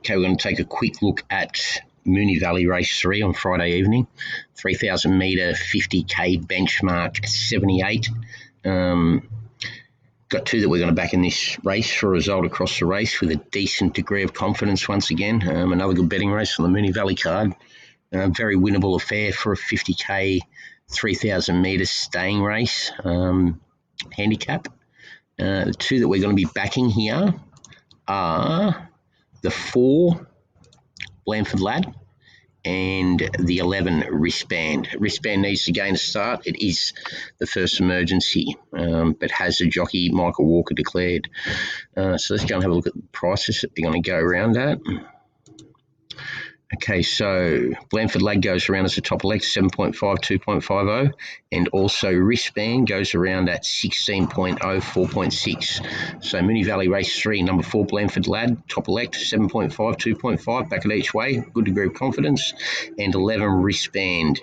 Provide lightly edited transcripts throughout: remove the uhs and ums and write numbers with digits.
Okay, we're going to take a quick look at Moonee Valley Race 3 on Friday evening. 3,000 metre 50k benchmark 78. Got two that we're going to back in this race for a result across the race with a decent degree of confidence once again. Another good betting race on the Moonee Valley card. Very winnable affair for a 50k 3,000 metres staying race handicap. The two that we're going to be backing here are the 4 Blandford Lad and the 11 Wristband. Wristband needs to gain a start. It is the first emergency, but has the jockey Michael Walker declared. So let's go and have a look at the prices that they're going to go around at. Okay, so Blandford Lad goes around as the top elect, 7.5, 2.50, and also Wristband goes around at 16.0, 4.6. So Moonee Valley Race 3, number 4 Blandford Lad, top elect, 7.5, 2.5, back at each way, good degree of confidence, and 11 Wristband,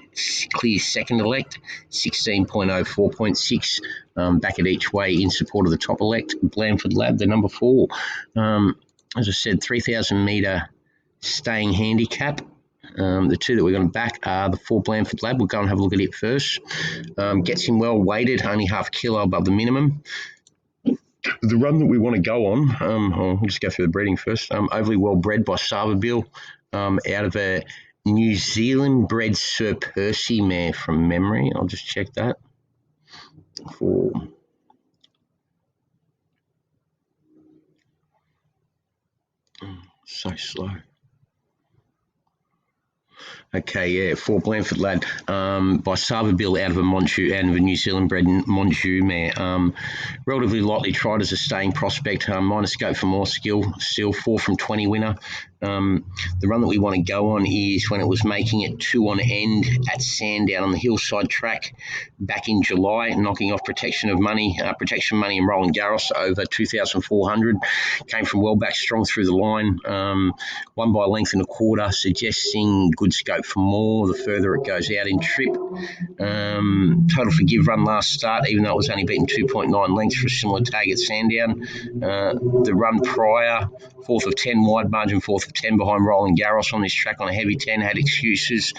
clear second elect, 16.0, 4.6, back at each way in support of the top elect, Blandford Lad, the number 4. As I said, 3,000 metre staying handicap. The two that we're going to back are the 4 Blandford Lad. We'll go and have a look at it first. Gets him well weighted, only half kilo above the minimum. The run that we want to go on, I'll just go through the breeding first. Overly well bred by Sarverville, out of a New Zealand bred Sir Percy mare from memory. I'll just check that. So slow. Okay, yeah, 4 Blandford Lad by Sarverville out of a New Zealand bred Monju mare. Relatively lightly tried as a staying prospect, minor scope for more skill, still 4 from 20 winner. The run that we want to go on is when it was making it 2 on end at Sandown on the hillside track back in July, knocking off Protection Money and Roland Garros over 2,400. Came from well back strong through the line, won by a length and a quarter, suggesting good scope for more the further it goes out in trip. Total forgive run last start, even though it was only beaten 2.9 lengths for a similar tag at Sandown. The run prior, 4th of 10 wide margin, 4th of 10 behind Roland Garros on this track on a heavy 10, had excuses.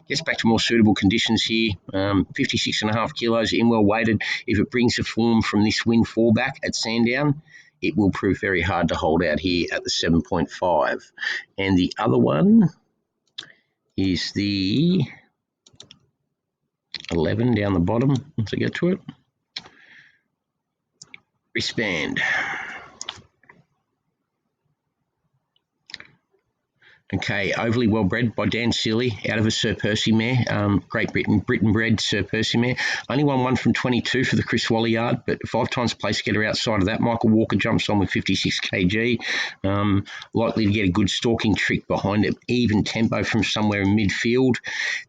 Gets back to more suitable conditions here. 56.5 kilos, in well weighted. If it brings the form from this win fallback at Sandown, it will prove very hard to hold out here at the 7.5. And the other one is the 11 down the bottom, once I get to it. Wristband. Okay, overly well bred by Dan Seeley out of a Sir Percy mare, Great Britain bred Sir Percy mare. Only won 1 from 22 for the Chris Wally yard, but 5 times place getter outside of that. Michael Walker jumps on with 56 kg. Likely to get a good stalking trick behind it, even tempo from somewhere in midfield.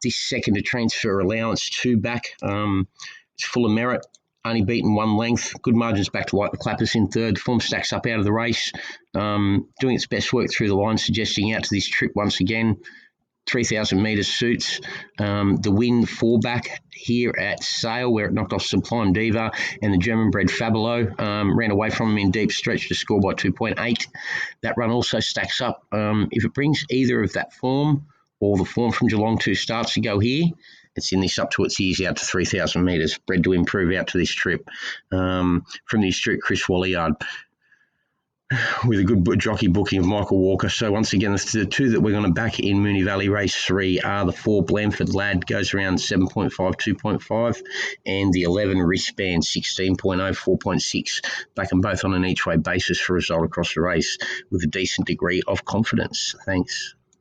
This second to transfer allowance 2 back. It's full of merit. Only beaten 1 length. Good margins back to White the Clappers in third. Form stacks up out of the race. Doing its best work through the line, suggesting out to this trip once again. 3,000 metres suits. The win 4 back here at Sale, where it knocked off Sublime Diva and the German-bred Fabulous. Ran away from him in deep stretch to score by 2.8. That run also stacks up. If it brings either of that form or the form from Geelong 2 starts to go here, it's in this up to its ears out to 3,000 metres, bred to improve out to this trip. From the astute Chris Wally yard, with a good jockey booking of Michael Walker. So once again, the two that we're going to back in Moonee Valley Race 3 are the 4 Blandford Lad, goes around 7.5, 2.5, and the 11 Wristband, 16.0, 4.6. Back them both on an each-way basis for a result across the race with a decent degree of confidence. Thanks.